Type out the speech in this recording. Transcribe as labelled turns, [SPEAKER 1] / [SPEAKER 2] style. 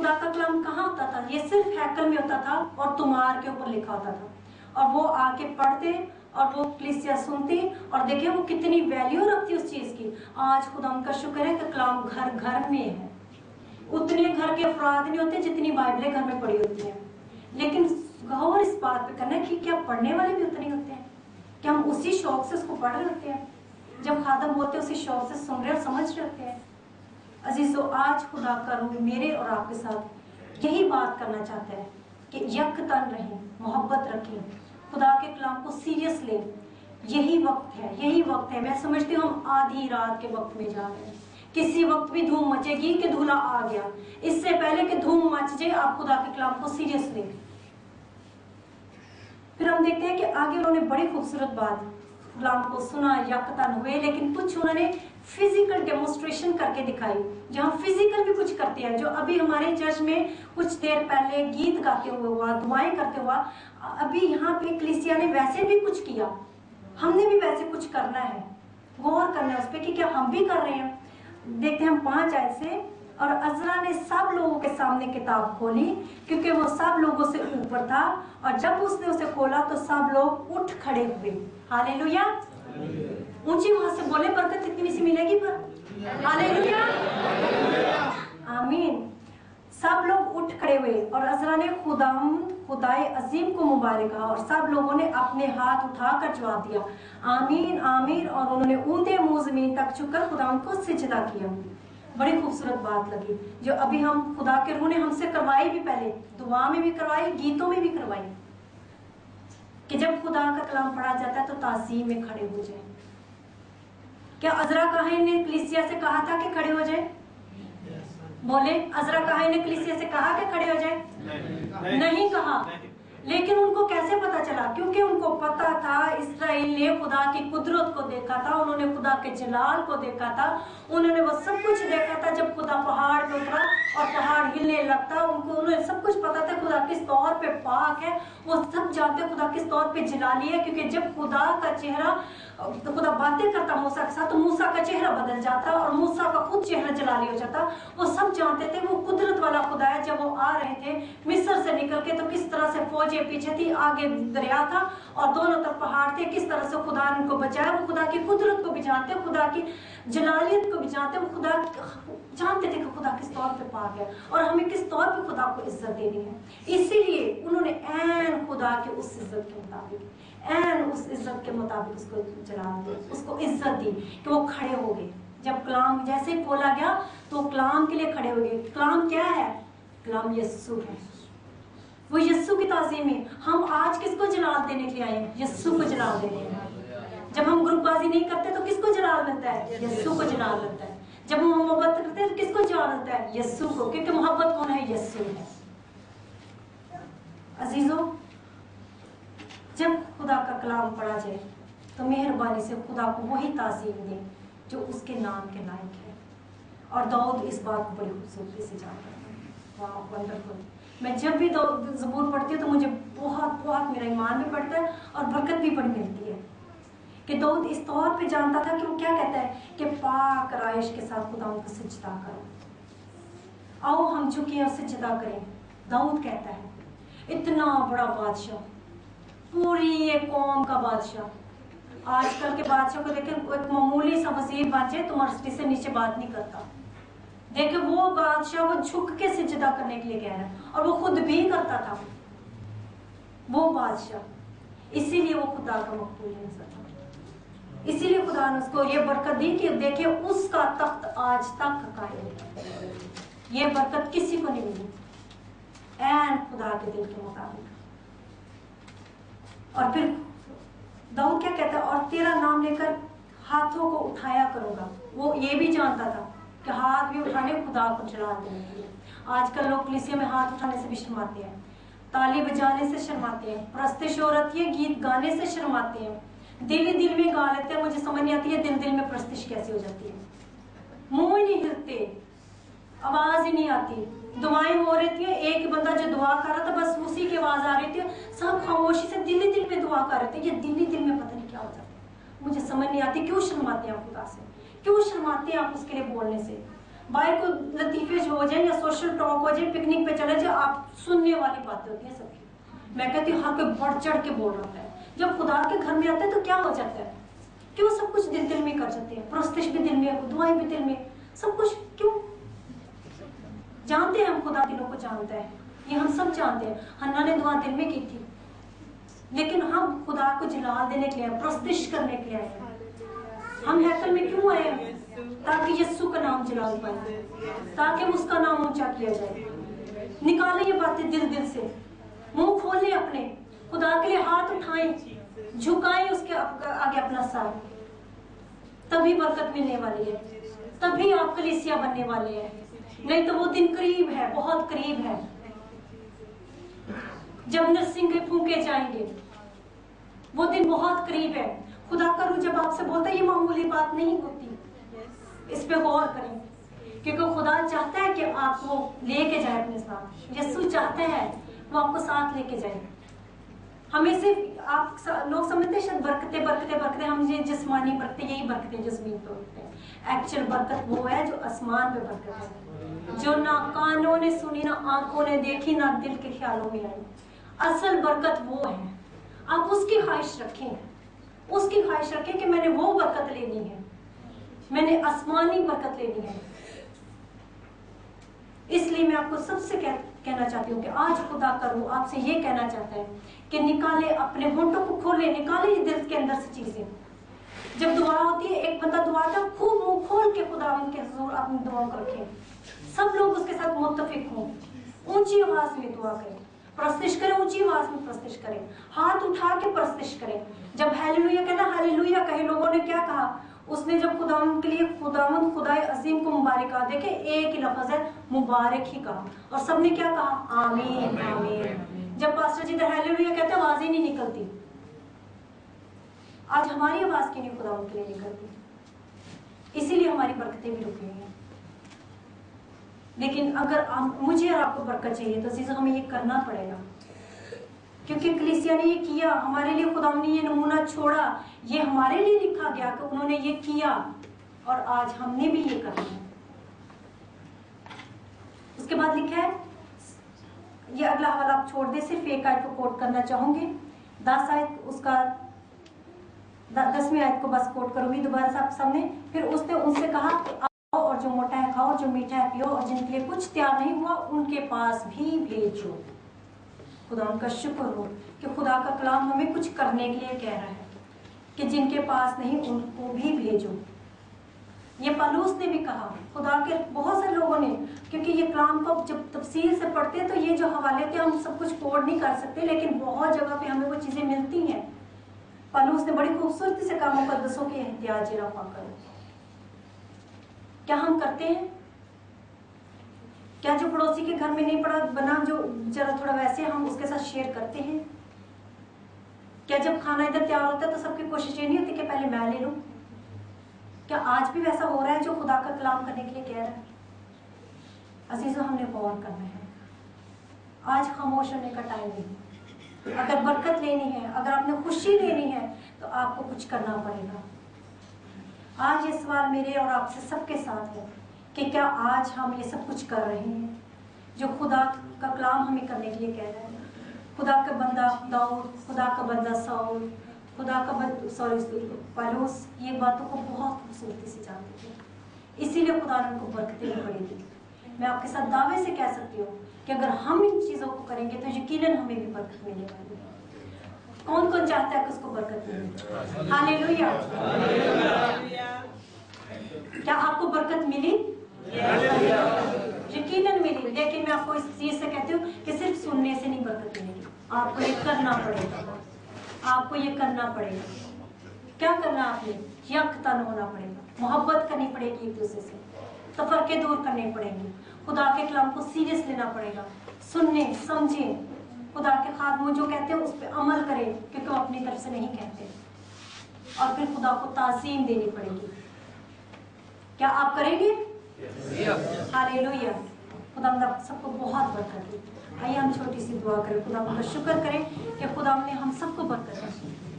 [SPEAKER 1] खुदा का कलाम कहाँ होता था? ये सिर्फ हैकल में होता था और तुमार के ऊपर लिखा होता था, और वो आके पढ़ते और वो कलीसिया सुनती, और देखिए वो कितनी वैल्यू रखती उस चीज की। आज खुदा का शुक्र है कि कलाम घर घर में है। उतने घर के अफराद नहीं होते जितनी बाइबलें घर में पड़ी होती हैं, लेकिन गौर इस बात पे करना है कि क्या पढ़ने वाले भी उतने होते हैं? क्या हम उसी शौक से उसको पढ़ रहे होते हैं? जब खादम बोलते हैं उसी शौक से सुन रहे और समझ रहे होते हैं? अजीजों, आज खुदा का रूह मेरे और आपके साथ यही बात करना चाहता है कि यकतन रहें, मोहब्बत रखें, खुदा के कलाम को सीरियस लें। यही वक्त है, यही वक्त है। मैं समझती हूँ हम आधी रात के वक्त में जा रहे हैं। किसी वक्त भी धूम मचेगी कि दूल्हा आ गया। इससे पहले कि धूम मच जाए, आप खुदा के कलाम को सीरियस लें। फिर हम देखते हैं कि आगे उन्होंने बड़ी खूबसूरत बात, कलाम को सुना, यकतन हुए, लेकिन कुछ उन्होंने फिजिकल डेमोन्स्ट्रेशन करके दिखाई। जहाँ फिजिकल भी कुछ करते हैं, जो अभी हमारे चर्च में कुछ देर पहले गीत गाते हुए हुआ, दुआएं करते हुआ, अभी यहाँ पे कलीसिया ने वैसे भी कुछ किया, हमने भी वैसे कुछ करना है। गौर करना है उस पर कि क्या हम भी कर रहे हैं। देखते हैं हम 5 आयत से, और अज़रा ने सब लोगों के सामने किताब खोली क्योंकि वो सब लोगों से ऊपर था, और जब उसने उसे खोला तो सब लोग उठ खड़े हुए। हालेलुया। ऊंची वहां से बोले, बरकत इतनी सी मिलेगी पर। हालेलुया, आमीन। सब लोग उठ खड़े हुए और अज़रा ने खुदाए अजीम को मुबारक कहा, और सब लोगों ने अपने हाथ उठाकर जवाब दिया, आमीन आमीन, और उन्होंने ऊंधे मुंह जमीन तक झुककर खुदा को सिजदा किया। बड़ी खूबसूरत बात लगी जो अभी हम खुदा के रूह ने हमसे करवाई भी, पहले दुआ में भी करवाई, गीतों में भी करवाई, कि जब खुदा का कलाम पढ़ा जाता है तो ताज़ीम में खड़े हो जाए। क्या अज़रा काहे ने कलीसिया से कहा था कि खड़े हो जाए? बोले, अज़रा काहे ने कलीसिया से कहा कि खड़े हो जाए? नहीं कहा। लेकिन उनको कैसे पता चला? क्योंकि उनको पता था, इस्राएल ने खुदा की कुदरत को देखा था, उन्होंने खुदा के जलाल को देखा था, उन्होंने वो सब कुछ देखा था। जब खुदा पहाड़ पे उतरा और पहाड़ हिलने लगता, उन्हें सब कुछ पता था खुदा किस तौर पे पाक है। वो सब जानते खुदा किस तौर पे जलाली है, क्योंकि जब खुदा का चेहरा, तो खुदा बातें करता मूसा के साथ, तो मूसा का चेहरा बदल जाता और मूसा का खुद चेहरा जलाली हो जाता। वो सब जानते थे वो कुदरत वाला खुदा है। जब वो आ रहे थे मिस्र से निकल के, तो किस तरह से फौजें पीछे थी, आगे दरिया था और दोनों तरफ पहाड़ थे, किस तरह से खुदा ने उनको बचाया। वो खुदा की कुदरत को भी जानते, खुदा की जलालियत को भी जानते, वो खुदा जानते थे कि खुदा किस तौर पे पाक है और हमें किस तौर पे खुदा को इज्जत देनी है। इसीलिए उन्होंने ऐन खुदा के उस इज्जत के मुताबिक, ऐन उस इज्जत के मुताबिक उसको जला दिया, उसको इज्जत दी कि वो खड़े हो गए। जब कलाम जैसे ही खोला गया तो कलाम के लिए खड़े हो गए। कलाम क्या है? कलाम यस्सु है, वो यस्सु की ताज़ीम है। हम आज किसको जलाल देने के लिए आए हैं? यस्सु को जलाल देने के लिए। जब हम ग्रुपबाजी नहीं करते तो किसको जलाल मिलता है? यस्सु को जलाल मिलता है। जब हम मोहब्बत करते हैं तो किसको जलाल मिलता है? यस्सु को, क्योंकि मोहब्बत कौन है? यस्सु है। अजीजों, जब खुदा का कलाम पढ़ा जाए तो मेहरबानी से खुदा को वही ताज़ीम दें जो उसके नाम के लायक है। और दाऊद इस बात को बड़ी खूबसूरती से जानता है। वाह, वंडरफुल। मैं जब भी ज़बूर पढ़ती हूँ तो मुझे बहुत बहुत मेरा ईमान भी बढ़ता है और बरकत भी बड़ी मिलती है कि दाऊद इस तौर पे जानता था कि वो क्या कहता है कि पाक राइश के साथ खुदा को सिजदा करो, आओ हम झुके और सिजदा करें। दाऊद कहता है, इतना बड़ा बादशाह, पूरी एक कौम का बादशाह। आजकल के बादशाह को देखें, एक मामूली सा वजीर बादशाह तो मर्सिडी से नीचे बात नहीं करता। देखिए वो बादशाह वो झुक के सिजदा करने के लिए कह रहा है और वो खुद भी करता था वो बादशाह। इसीलिए वो खुदा का मकबूल इंसान था। इसीलिए खुदा ने उसको ये बरकत दी कि देखिए उसका तख्त आज तक कायम है। ये बरकत किसी को नहीं मिली, ऐन खुदा के दिल के मुताबिक। और फिर दाऊद क्या कहता है, और तेरा नाम लेकर हाथों को उठाया करूंगा। वो ये भी जानता था कि हाथ भी उठाने खुदा को जला देने के लिए। आजकल लोग कलीसिया में हाथ उठाने से भी शर्माते हैं, ताली बजाने से शर्माते हैं, प्रस्तिश हो रही है गीत गाने से शर्माते हैं, दिल ही दिल में गा लेते हैं। मुझे समझ नहीं आती है दिल दिल में प्रस्तिश कैसे हो जाती है। मुंह ही नहीं हिलते, आवाज ही नहीं आती, दुआएं हो रही थी, एक बंदा जो दुआ कर रहा था बस उसी की आवाज आ रही थी, सब खामोशी से दिल ही दिल में दुआ कर रहे थे। ये दिल ही दिल में पता नहीं क्या हो जाता है। मुझे समझ नहीं आती क्यों शर्माते हैं आप खुदा से, क्यों शर्माते हैं आप उसके लिए बोलने से। बाहर को लतीफे जो हो जाए या सोशल टॉक हो जाए, पिकनिक पे चले जाए, आप सुनने वाली बातें होती है सबकी। मैं कहती हूँ हर कोई बढ़ चढ़ के बोल रहा है। जब खुदा के घर में आता है तो क्या हो जाता है कि वो सब कुछ दिल दिल में कर जाते हैं, प्रस्तुति भी दिल में, दुआएं भी दिल में, सब कुछ। क्यों? जानते हैं हम, खुदा दिलों को जानता है, ये हम सब जानते हैं। हन्ना ने दुआ दिल में की थी, लेकिन हम खुदा को जलाल देने के लिए, प्रस्तुति करने के लिए आए हैं। हम हैकल में क्यों आए हैं? ताकि यीशु का नाम जलाल पाए, ताकि उसका नाम ऊंचा किया जाए। निकालें ये बातें दिल दिल से, मुंह खोलें अपने, खुदा के लिए हाथ उठाएं, झुकाएं उसके आगे अपना सर। तभी बरकत मिलने वाली है, तभी आप कलीसिया बनने वाले हैं। नहीं तो वो दिन करीब है, बहुत करीब है, जब नरसिंगे फूंके जाएंगे। वो दिन बहुत करीब है। खुदा का रूह जब आपसे बोलता है, ये मामूली बात नहीं होती। इस पे गौर करें, क्योंकि खुदा चाहता है कि आपको लेके जाए अपने साथ। यीशु चाहता है वो आपको साथ लेके जाए। हमें सिर्फ आप लोग समझते हैं बरकतें बरकतें बरकतें, हम ये जिस्मानी बरकतें, यही बरकतें जमीन पे होते हैं। एक्चुअल बरकत वो है जो आसमान पे बरकत है, जो ना कानों ने सुनी, ना आंखों ने देखी, ना दिल के ख्यालों में आई। असल बरकत वो है। आप उसकी ख्वाहिश रखें, उसकी ख्वाहिश रखें कि मैंने वो बरकत लेनी है, मैंने आसमानी बरकत लेनी है। इसलिए मैं आपको सबसे कहना चाहती हूँ कि आज खुदा का रूह आपसे ये कहना चाहता है कि निकाले, अपने होंठों को खोले, निकाले दिल के अंदर से चीजें। जब दुआ होती है, एक बंदा दुआ था, खूब मुंह खोल के खुदा के हुजूर अपनी दुआओं को रखें, सब लोग उसके साथ मुत्तफिक हों, ऊंची आवाज में दुआ करें, प्रस्तुति करें, ऊंची आवाज में प्रस्तुति करें, हाथ उठा के प्रस्तुति करें। जब हालेलुया कहना, हालेलुया कहे, लोगों ने क्या कहा? उसने जब खुदावंद के लिए खुदावंद खुदाए अजीम को मुबारक कहा, देखे एक ही लफ्ज है, मुबारक ही कहा, और सबने क्या कहा? आमीन आमीन। जब पास्टर जी हालेलुया कहते, आवाज ही नहीं निकलती। आज हमारी आवाज क्यों नहीं खुदावंद के लिए निकलती? इसीलिए हमारी बरकतें भी रुकी हुई हैं। लेकिन अगर मुझे और आपको बरकत चाहिए तो चीज़ हमें ये करना पड़ेगा, क्योंकि कलीसिया ने ये किया हमारे लिए। खुदा ने ये नमूना छोड़ा, ये हमारे लिए लिखा गया कि उन्होंने ये किया, और आज हमने भी ये करना है। उसके बाद लिखा है, ये अगला हवाला आप छोड़ दे, सिर्फ एक आयत को कोट करना चाहूंगी, 10 आयत, उसका 10वीं आयत को बस कोट करूंगी दोबारा से आपके सामने। फिर उसने उनसे कहा कि आओ और जो मोटा है खाओ, जो मीठा है पियो, और जिनके लिए कुछ तैयार नहीं हुआ उनके पास भी भेजो। खुदा उनका शुक्र हो कि खुदा का कलाम हमें कुछ करने के लिए कह रहा है कि जिनके पास नहीं उनको भी भेजो। ये पौलुस ने भी कहा, खुदा के बहुत सारे लोगों ने, क्योंकि ये कलाम को जब तफसील से पढ़ते हैं तो ये जो हवाले थे हम सब कुछ कोड नहीं कर सकते, लेकिन बहुत जगह पे हमें वो चीज़ें मिलती हैं। पौलुस ने बड़ी खूबसूरती से कहा, मुकद्दसों के एहतियाज रफा करो। क्या हम करते हैं? क्या जो पड़ोसी के घर में नहीं पड़ा बना, जो जरा थोड़ा वैसे, हम उसके साथ शेयर करते हैं? क्या जब खाना इधर तैयार होता है तो सबकी कोशिश ये नहीं होती कि पहले मैं ले लूं? क्या आज भी वैसा हो रहा है जो खुदा का कलाम करने के लिए कह रहा है? अजीजों, हमने गौर करना है। आज खामोश होने का टाइम नहीं। अगर बरकत लेनी है, अगर आपने खुशी लेनी है, तो आपको कुछ करना पड़ेगा। आज ये सवाल मेरे और आपसे सबके साथ है कि क्या आज हम ये सब कुछ कर रहे हैं जो खुदा का कलाम हमें करने के लिए कह रहा है? खुदा का बंदा दाऊद, खुदा का बंदा साउल, खुदा का पौलुस ये बातों को बहुत खूबसूरती से जानते थे, इसीलिए खुदा ने उनको बरकतें भी बड़ी दी। मैं आपके साथ दावे से कह सकती हूँ कि अगर हम इन चीज़ों को करेंगे तो यकीनन हमें भी बरकत मिलने वाली है। कौन कौन चाहता है कि उसको बरकत मिले? हालेलुया। क्या आपको बरकत मिली? यकीनन मिली, लेकिन मैं आपको इस चीज से कहती हूँ कि सिर्फ सुनने से नहीं बरकत मिलेगी, आपको ये करना पड़ेगा। आपको ये करना पड़ेगा। क्या करना? आपने यकतन होना पड़ेगा, मोहब्बत करनी पड़ेगी एक दूसरे से, तफरके दूर करने पड़ेंगे, खुदा के कलाम को सीरियस लेना पड़ेगा, सुनने समझे, खुदा के खादमों जो कहते हैं उस पर अमल करें, क्योंकि वो अपनी तरफ से नहीं कहते, और फिर खुदा को ताज़ीम देनी पड़ेगी। क्या आप करेंगे? हालेलुया। खुदा सबको बहुत बरकत दे। आइए हम छोटी सी दुआ करें, खुदा का शुक्र करें कि खुदा ने हम सबको बरकत दी।